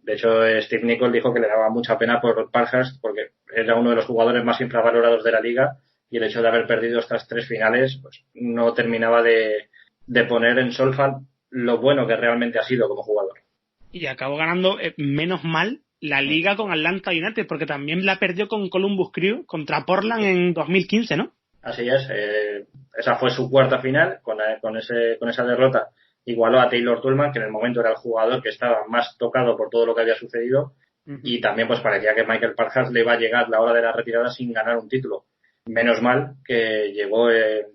De hecho, Steve Nicol dijo que le daba mucha pena por Parhurst porque era uno de los jugadores más infravalorados de la liga, y el hecho de haber perdido estas 3 finales pues no terminaba de poner en solfa lo bueno que realmente ha sido como jugador. Y acabó ganando, menos mal, la liga con Atlanta United, porque también la perdió con Columbus Crew contra Portland en 2015, ¿no? Así es, esa fue su 4ª final, con esa derrota igualó a Taylor Twellman, que en el momento era el jugador que estaba más tocado por todo lo que había sucedido, y también pues parecía que Michael Parkhurst le iba a llegar la hora de la retirada sin ganar un título. Menos mal que llegó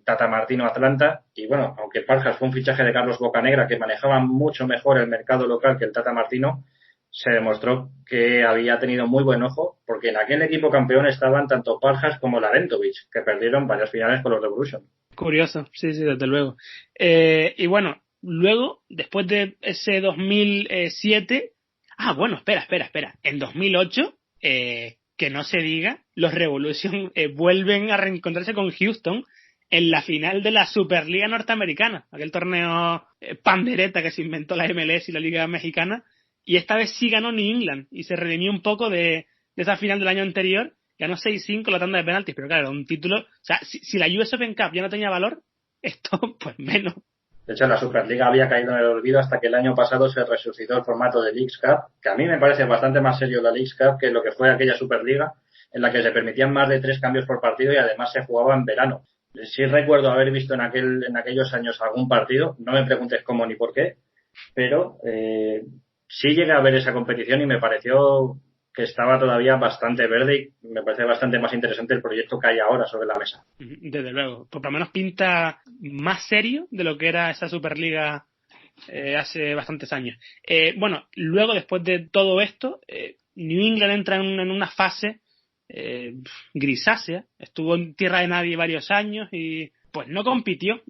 Tata Martino a Atlanta, y bueno, aunque Parkhurst fue un fichaje de Carlos Bocanegra, que manejaba mucho mejor el mercado local que el Tata Martino, se demostró que había tenido muy buen ojo, porque en aquel equipo campeón estaban tanto Parkhurst como Larentovich, que perdieron varias finales con los Revolution. Curioso, sí, desde luego. Y bueno, luego, después de ese 2007... espera. En 2008, que no se diga, los Revolution vuelven a reencontrarse con Houston en la final de la Superliga Norteamericana, aquel torneo pandereta que se inventó la MLS y la Liga Mexicana, y esta vez sí ganó New England y se redimió un poco de esa final del año anterior. Ganó 6-5 la tanda de penaltis, pero claro, un título... O sea, si la US Open Cup ya no tenía valor, esto pues menos. De hecho, la Superliga había caído en el olvido hasta que el año pasado se resucitó el formato de Leagues Cup, que a mí me parece bastante más serio la Leagues Cup que lo que fue aquella Superliga, en la que se permitían más de 3 cambios por partido y además se jugaba en verano. Sí recuerdo haber visto en aquellos años algún partido, no me preguntes cómo ni por qué, pero sí llegué a ver esa competición y me pareció que estaba todavía bastante verde y me parece bastante más interesante el proyecto que hay ahora sobre la mesa. Desde luego, por lo menos pinta más serio de lo que era esa Superliga hace bastantes años. Bueno, luego después de todo esto, New England entra en una fase grisácea, estuvo en tierra de nadie varios años y pues no compitió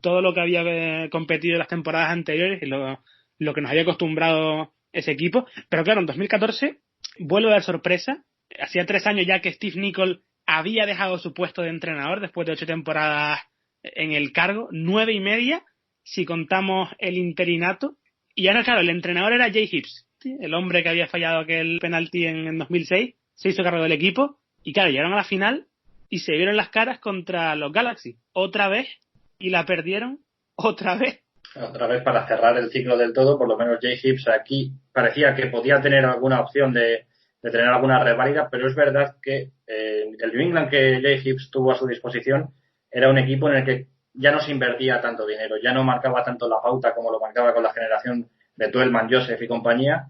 todo lo que había competido en las temporadas anteriores y lo que nos había acostumbrado ese equipo, pero claro, en 2014 vuelve a dar sorpresa. Hacía 3 años ya que Steve Nicol había dejado su puesto de entrenador después de 8 temporadas en el cargo, 9 y media si contamos el interinato, y ahora claro, el entrenador era Jay Hibbs, ¿sí? El hombre que había fallado aquel penalti en 2006, se hizo cargo del equipo y claro, llegaron a la final y se vieron las caras contra los Galaxy otra vez y la perdieron otra vez para cerrar el ciclo del todo. Por lo menos Jay Hibbs aquí parecía que podía tener alguna opción de tener alguna reválida, pero es verdad que el New England que Jay Hibbs tuvo a su disposición era un equipo en el que ya no se invertía tanto dinero, ya no marcaba tanto la pauta como lo marcaba con la generación de Twellman, Joseph y compañía.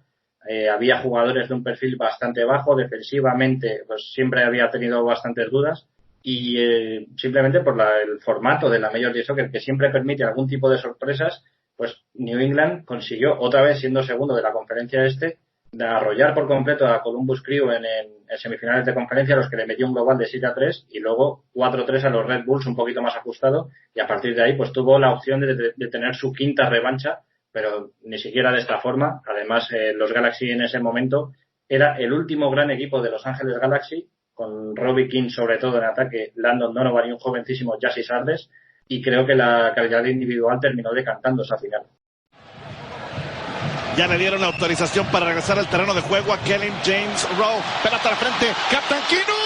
Había jugadores de un perfil bastante bajo, defensivamente pues siempre había tenido bastantes dudas. Y simplemente por el formato de la Major League Soccer, que siempre permite algún tipo de sorpresas, pues New England consiguió, otra vez siendo segundo de la conferencia este, de arrollar por completo a Columbus Crew en semifinales de conferencia, a los que le metió un global de 7-3 y luego 4-3 a los Red Bulls, un poquito más ajustado, y a partir de ahí pues tuvo la opción de tener su quinta revancha, pero ni siquiera de esta forma. Además, los Galaxy en ese momento era el último gran equipo de Los Ángeles Galaxy, con Robbie King sobre todo en ataque, Landon Donovan y un jovencísimo Jassy Sardes, y creo que la calidad individual terminó decantando esa final. Ya le dieron la autorización para regresar al terreno de juego a Kellen James Rowe. Pelota al frente, Captain Kinu.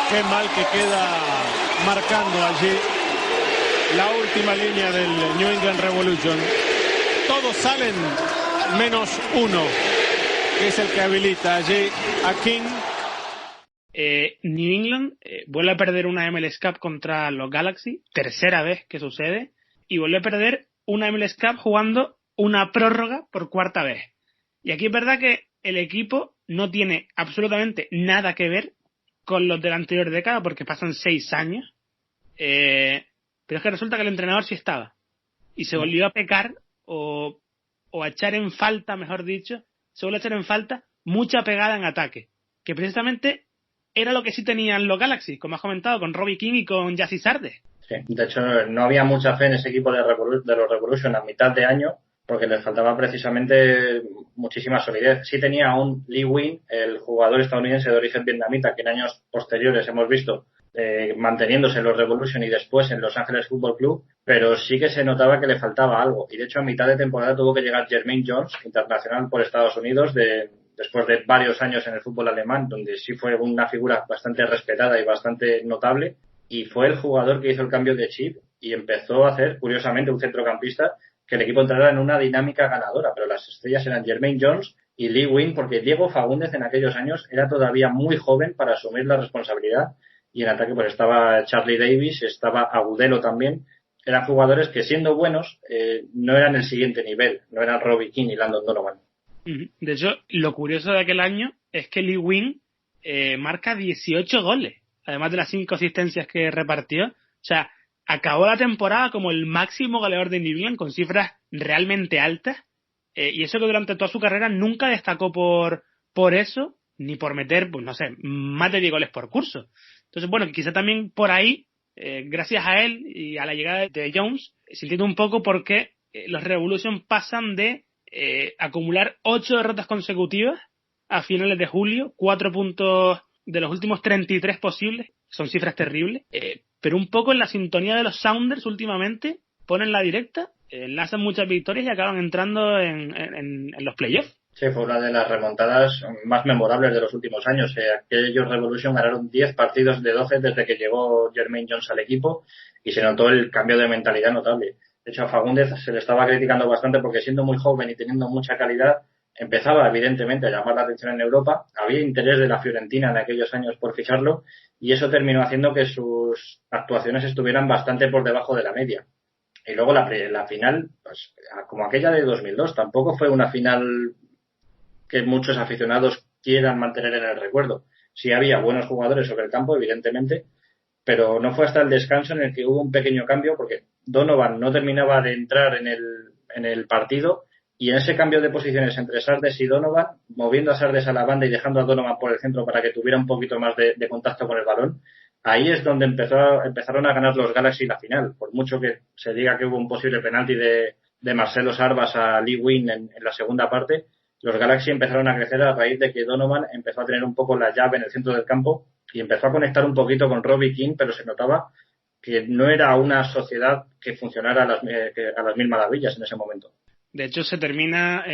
Qué mal que queda marcando allí la última línea del New England Revolution. Todos salen menos uno, que es el que habilita allí a King. New England vuelve a perder una MLS Cup contra los Galaxy, tercera vez que sucede, y vuelve a perder una MLS Cup jugando una prórroga por cuarta vez. Y aquí es verdad que el equipo no tiene absolutamente nada que ver con los de la anterior década, porque pasan 6 años, pero es que resulta que el entrenador sí estaba, y se volvió a pecar, o a echar en falta, mejor dicho, se volvió a echar en falta mucha pegada en ataque, que precisamente era lo que sí tenían los Galaxy, como has comentado, con Robbie King y con Jassy Sardes. Sí, de hecho no había mucha fe en ese equipo de los Revolution a mitad de año, porque les faltaba precisamente muchísima solidez. Sí tenía un Lee Win, el jugador estadounidense de origen vietnamita, que en años posteriores hemos visto manteniéndose en los Revolution y después en Los Ángeles Fútbol Club, pero sí que se notaba que le faltaba algo. Y de hecho a mitad de temporada tuvo que llegar Jermaine Jones, internacional por Estados Unidos, después de varios años en el fútbol alemán, donde sí fue una figura bastante respetada y bastante notable, y fue el jugador que hizo el cambio de chip y empezó a hacer, curiosamente, un centrocampista que el equipo entrara en una dinámica ganadora, pero las estrellas eran Jermaine Jones y Lee Nguyen, porque Diego Fagúndez en aquellos años era todavía muy joven para asumir la responsabilidad, y en ataque pues estaba Charlie Davis, estaba Agudelo también. Eran jugadores que, siendo buenos, no eran el siguiente nivel, no eran Robbie Keane y Landon Donovan. De hecho, lo curioso de aquel año es que Lee Nguyen marca 18 goles, además de las 5 asistencias que repartió. O sea, acabó la temporada como el máximo goleador de New England, con cifras realmente altas, y eso que durante toda su carrera nunca destacó por eso, ni por meter, pues no sé, más de 10 goles por curso. Entonces, bueno, quizá también por ahí, gracias a él y a la llegada de Jones, se entiende un poco por qué los Revolution pasan de acumular 8 derrotas consecutivas a finales de julio, 4 puntos de los últimos 33 posibles, son cifras terribles, pero un poco en la sintonía de los Sounders últimamente, ponen la directa, enlazan muchas victorias y acaban entrando en los playoffs. Sí, fue una de las remontadas más memorables de los últimos años. Aquellos Revolution ganaron 10 partidos de 12 desde que llegó Jermaine Jones al equipo, y se notó el cambio de mentalidad notable. De hecho, a Fagúndez se le estaba criticando bastante porque, siendo muy joven y teniendo mucha calidad, empezaba evidentemente a llamar la atención en Europa. Había interés de la Fiorentina en aquellos años por ficharlo, y eso terminó haciendo que sus actuaciones estuvieran bastante por debajo de la media. Y luego la final, pues, como aquella de 2002, tampoco fue una final que muchos aficionados quieran mantener en el recuerdo. Sí había buenos jugadores sobre el campo, evidentemente, pero no fue hasta el descanso en el que hubo un pequeño cambio, porque Donovan no terminaba de entrar en el partido, y en ese cambio de posiciones entre Sardes y Donovan, moviendo a Sardes a la banda y dejando a Donovan por el centro para que tuviera un poquito más de contacto con el balón, ahí es donde empezaron a ganar los Galaxy la final. Por mucho que se diga que hubo un posible penalti de Marcelo Sarbas a Lee Nguyen en la segunda parte, los Galaxy empezaron a crecer a raíz de que Donovan empezó a tener un poco la llave en el centro del campo y empezó a conectar un poquito con Robbie Keane, pero se notaba que no era una sociedad que funcionara a las mil maravillas en ese momento. De hecho, se termina,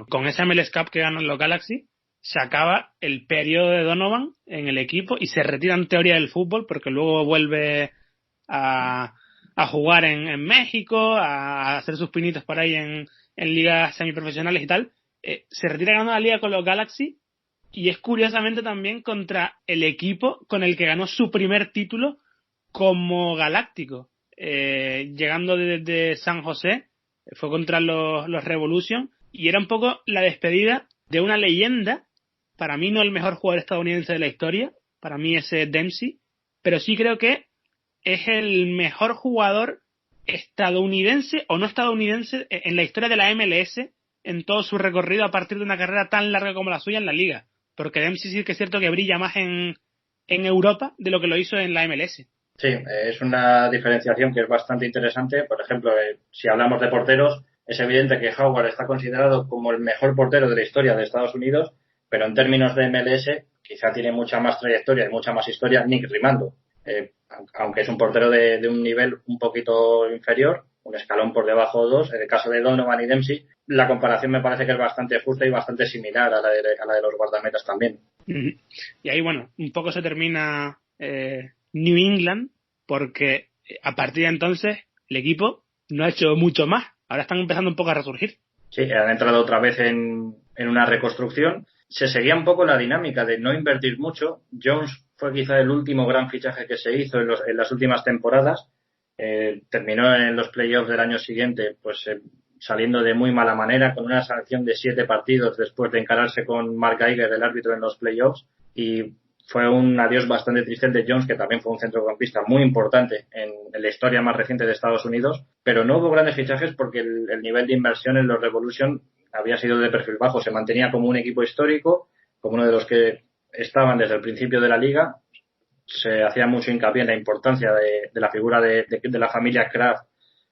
con esa MLS Cup que ganan los Galaxy, se acaba el periodo de Donovan en el equipo y se retira en teoría del fútbol, porque luego vuelve a jugar en México, a hacer sus pinitos por ahí en ligas semiprofesionales y tal. Se retira ganando la liga con los Galaxy, y es curiosamente también contra el equipo con el que ganó su primer título como galáctico, llegando desde San José. Fue contra los Revolution, y era un poco la despedida de una leyenda. Para mí no el mejor jugador estadounidense de la historia, para mí es Dempsey, pero sí creo que es el mejor jugador estadounidense o no estadounidense en la historia de la MLS en todo su recorrido, a partir de una carrera tan larga como la suya en la liga, porque Dempsey sí que es cierto que brilla más en Europa de lo que lo hizo en la MLS. Sí, es una diferenciación que es bastante interesante. Por ejemplo, si hablamos de porteros, es evidente que Howard está considerado como el mejor portero de la historia de Estados Unidos, pero en términos de MLS quizá tiene mucha más trayectoria y mucha más historia Nick Rimando, aunque es un portero de un nivel un poquito inferior, un escalón por debajo o dos. En el caso de Donovan y Dempsey, la comparación me parece que es bastante justa y bastante similar a la de los guardametas también. Y ahí, un poco se termina New England, porque a partir de entonces el equipo no ha hecho mucho más. Ahora están empezando un poco a resurgir. Sí, han entrado otra vez en una reconstrucción. Se seguía un poco la dinámica de no invertir mucho. Jones fue quizá el último gran fichaje que se hizo en las últimas temporadas. Terminó en los playoffs del año siguiente saliendo de muy mala manera, con una sanción de 7 partidos después de encararse con Mark Geiger, el árbitro, en los playoffs, y fue un adiós bastante triste el de Jones, que también fue un centrocampista muy importante en la historia más reciente de Estados Unidos, pero no hubo grandes fichajes porque el nivel de inversión en los Revolution había sido de perfil bajo. Se mantenía como un equipo histórico, como uno de los que estaban desde el principio de la liga. Se hacía mucho hincapié en la importancia de la figura de la familia Kraft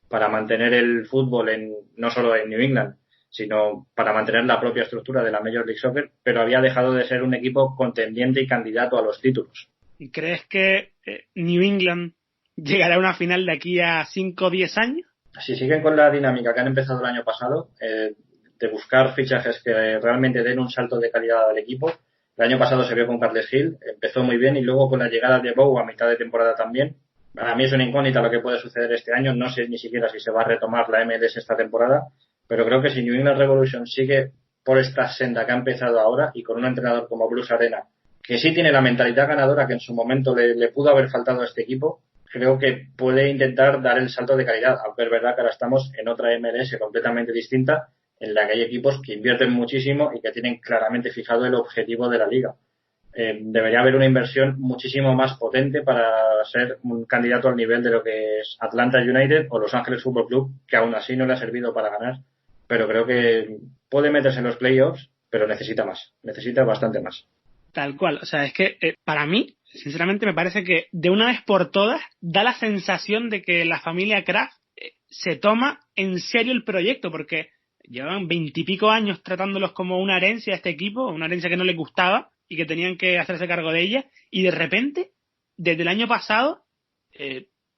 para mantener el fútbol no solo en New England, sino para mantener la propia estructura de la Major League Soccer, pero había dejado de ser un equipo contendiente y candidato a los títulos. ¿Y crees que New England llegará a una final de aquí a 5 o 10 años? Si siguen con la dinámica que han empezado el año pasado, de buscar fichajes que realmente den un salto de calidad al equipo. El año pasado se vio con Carles Hill, empezó muy bien, y luego con la llegada de Bow a mitad de temporada también. Para mí es una incógnita lo que puede suceder este año. No sé ni siquiera si se va a retomar la MLS esta temporada, pero creo que si New England Revolution sigue por esta senda que ha empezado ahora y con un entrenador como Bruce Arena, que sí tiene la mentalidad ganadora que en su momento le pudo haber faltado a este equipo, creo que puede intentar dar el salto de calidad, aunque es verdad que ahora estamos en otra MLS completamente distinta, en la que hay equipos que invierten muchísimo y que tienen claramente fijado el objetivo de la liga. Debería haber una inversión muchísimo más potente para ser un candidato al nivel de lo que es Atlanta United o Los Ángeles Fútbol Club, que aún así no le ha servido para ganar, pero creo que puede meterse en los playoffs, pero necesita bastante más. Tal cual, o sea, es que para mí, sinceramente, me parece que de una vez por todas da la sensación de que la familia Kraft se toma en serio el proyecto, porque llevaban 20 y pico años tratándolos como una herencia a este equipo, una herencia que no les gustaba y que tenían que hacerse cargo de ella, y de repente, desde el año pasado,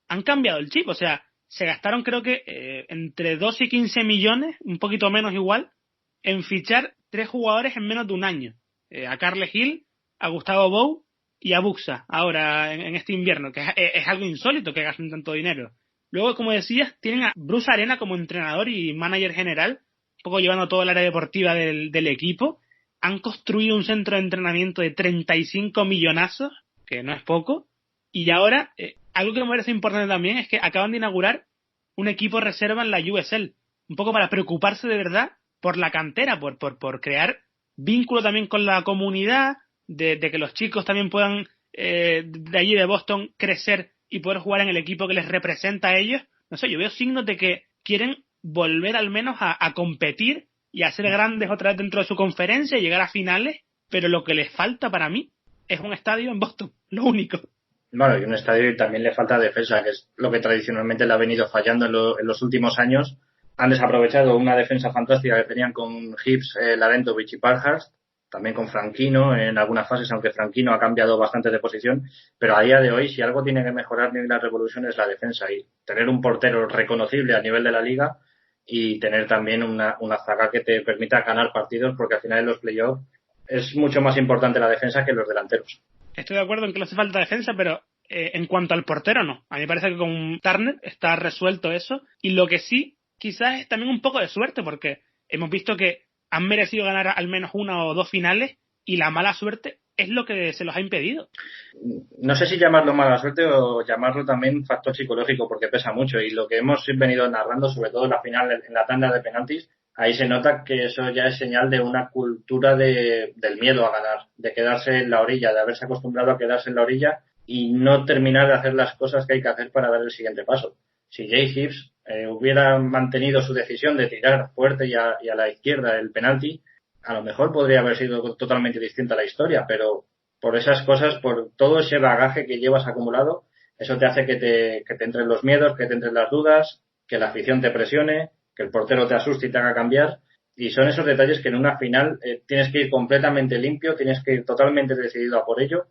han cambiado el chip. O sea, se gastaron creo que entre 12 y 15 millones, un poquito menos igual, en fichar 3 jugadores en menos de un año. A Carles Hill, a Gustavo Bou y a Buxa, ahora en este invierno, que es algo insólito que gasten tanto dinero. Luego, como decías, tienen a Bruce Arena como entrenador y manager general, un poco llevando toda el área deportiva del equipo. Han construido un centro de entrenamiento de 35 millonazos, que no es poco, y ahora, algo que me parece importante también es que acaban de inaugurar un equipo reserva en la USL, un poco para preocuparse de verdad por la cantera, por crear vínculo también con la comunidad, de que los chicos también puedan de allí de Boston crecer y poder jugar en el equipo que les representa a ellos. No sé, yo veo signos de que quieren volver al menos a competir y a ser grandes otra vez dentro de su conferencia y llegar a finales, pero lo que les falta para mí es un estadio en Boston, lo único. Bueno, y un estadio, y también le falta defensa, que es lo que tradicionalmente le ha venido fallando en los últimos años. Han desaprovechado una defensa fantástica que tenían con Hibbs, Larentovich y Parkhurst, también con Franquino en algunas fases, aunque Franquino ha cambiado bastante de posición, pero a día de hoy, si algo tiene que mejorar New England Revolution es la defensa, y tener un portero reconocible a nivel de la liga y tener también una zaga que te permita ganar partidos, porque al final en los playoffs es mucho más importante la defensa que los delanteros. Estoy de acuerdo en que no hace falta defensa, pero en cuanto al portero no. A mí me parece que con Turner está resuelto eso, y lo que sí quizás es también un poco de suerte, porque hemos visto que han merecido ganar al menos 1 o 2 finales y la mala suerte es lo que se los ha impedido. No sé si llamarlo mala suerte o llamarlo también factor psicológico, porque pesa mucho, y lo que hemos venido narrando, sobre todo en la final, en la tanda de penaltis, ahí se nota que eso ya es señal de una cultura del miedo a ganar, de quedarse en la orilla, de haberse acostumbrado a quedarse en la orilla y no terminar de hacer las cosas que hay que hacer para dar el siguiente paso. Si Jay Hibbs hubiera mantenido su decisión de tirar fuerte y a la izquierda el penalti, a lo mejor podría haber sido totalmente distinta la historia, pero por esas cosas, por todo ese bagaje que llevas acumulado, eso te hace que te entren los miedos, que te entren las dudas, que la afición te presione, que el portero te asuste y te haga cambiar, y son esos detalles que en una final tienes que ir completamente limpio, tienes que ir totalmente decidido a por ello,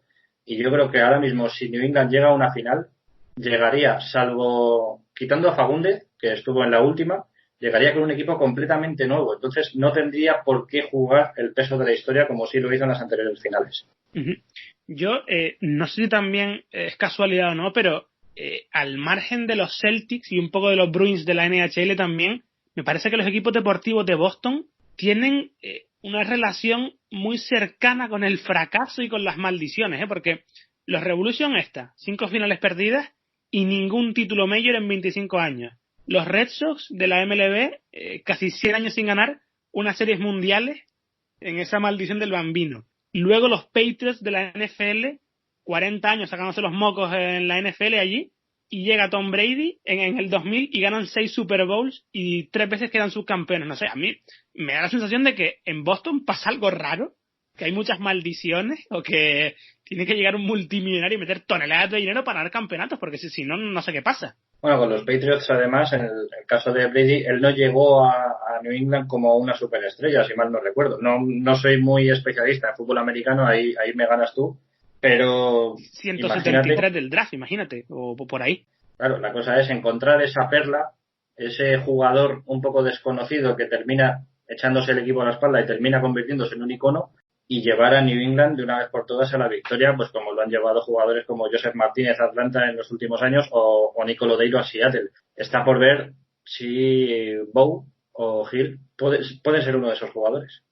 y yo creo que ahora mismo si New England llega a una final, llegaría, salvo quitando a Fagundes, que estuvo en la última, llegaría con un equipo completamente nuevo. Entonces no tendría por qué jugar el peso de la historia como sí lo hizo en las anteriores finales. Yo no sé si también es casualidad o no, pero al margen de los Celtics y un poco de los Bruins de la NHL también, me parece que los equipos deportivos de Boston tienen una relación muy cercana con el fracaso y con las maldiciones, porque los Revolution 5 finales perdidas y ningún título major en 25 años. Los Red Sox de la MLB, casi 100 años sin ganar unas series mundiales en esa maldición del bambino. Luego los Patriots de la NFL, 40 años sacándose los mocos en la NFL allí, y llega Tom Brady en el 2000 y ganan 6 Super Bowls y 3 veces quedan subcampeones. No sé, a mí me da la sensación de que en Boston pasa algo raro, que hay muchas maldiciones, o que tiene que llegar un multimillonario y meter toneladas de dinero para ganar campeonatos, porque si no, no sé qué pasa. Bueno, con los Patriots, además, en el caso de Brady, él no llegó a New England como una superestrella, si mal no recuerdo. No soy muy especialista en fútbol americano, ahí me ganas tú, Pero 173 del draft, imagínate, o por ahí. Claro, la cosa es encontrar esa perla, ese jugador un poco desconocido que termina echándose el equipo a la espalda y termina convirtiéndose en un icono, y llevar a New England de una vez por todas a la victoria, pues como lo han llevado jugadores como Joseph Martínez a Atlanta en los últimos años o Nico Lodeiro a Seattle. Está por ver si Bow o Hill pueden ser uno de esos jugadores.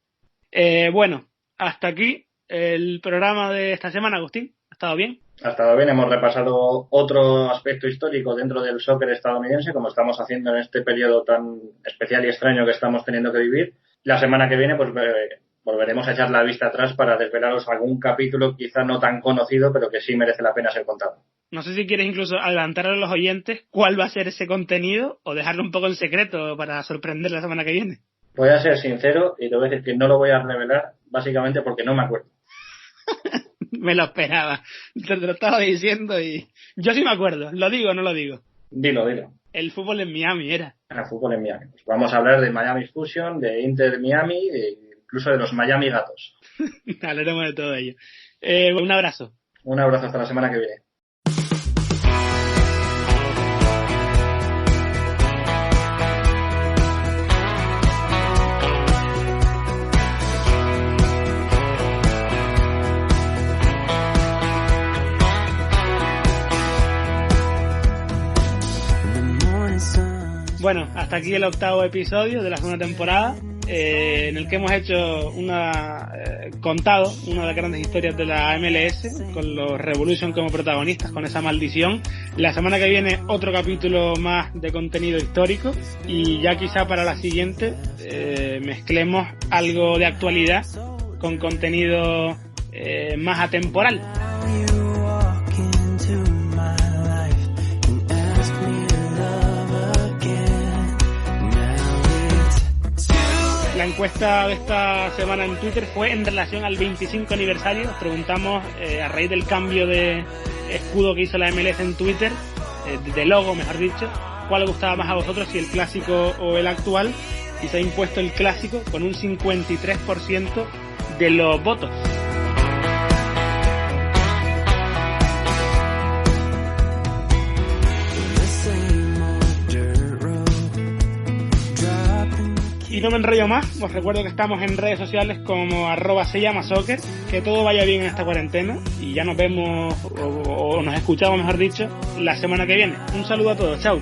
Bueno, hasta aquí el programa de esta semana, Agustín. ¿Ha estado bien? Ha estado bien, hemos repasado otro aspecto histórico dentro del soccer estadounidense, como estamos haciendo en este periodo tan especial y extraño que estamos teniendo que vivir. La semana que viene, pues volveremos a echar la vista atrás para desvelaros algún capítulo quizá no tan conocido, pero que sí merece la pena ser contado. No sé si quieres incluso adelantar a los oyentes cuál va a ser ese contenido o dejarlo un poco en secreto para sorprender la semana que viene. Voy a ser sincero y te voy a decir que no lo voy a revelar básicamente porque no me acuerdo. Me lo esperaba. Te lo estaba diciendo y yo sí me acuerdo. ¿Lo digo o no lo digo? Dilo. El fútbol en Miami era. El fútbol en Miami. Pues vamos a hablar de Miami Fusion, de Inter Miami, incluso de los Miami Gatos. Hablaremos de todo ello. Un abrazo. Un abrazo hasta la semana que viene. Bueno, hasta aquí el 8º episodio de la segunda temporada, en el que hemos hecho contado una de las grandes historias de la MLS, con los Revolution como protagonistas, con esa maldición. La semana que viene otro capítulo más de contenido histórico, y ya quizá para la siguiente mezclemos algo de actualidad con contenido más atemporal. La encuesta de esta semana en Twitter fue en relación al 25 aniversario. Os preguntamos, a raíz del cambio de escudo que hizo la MLS en Twitter, de logo mejor dicho, cuál os gustaba más a vosotros, si el clásico o el actual, y se ha impuesto el clásico con un 53% de los votos. Y no me enrollo más, os recuerdo que estamos en redes sociales como @sellamasoccer, que todo vaya bien en esta cuarentena y ya nos vemos o nos escuchamos mejor dicho la semana que viene. Un saludo a todos, chao.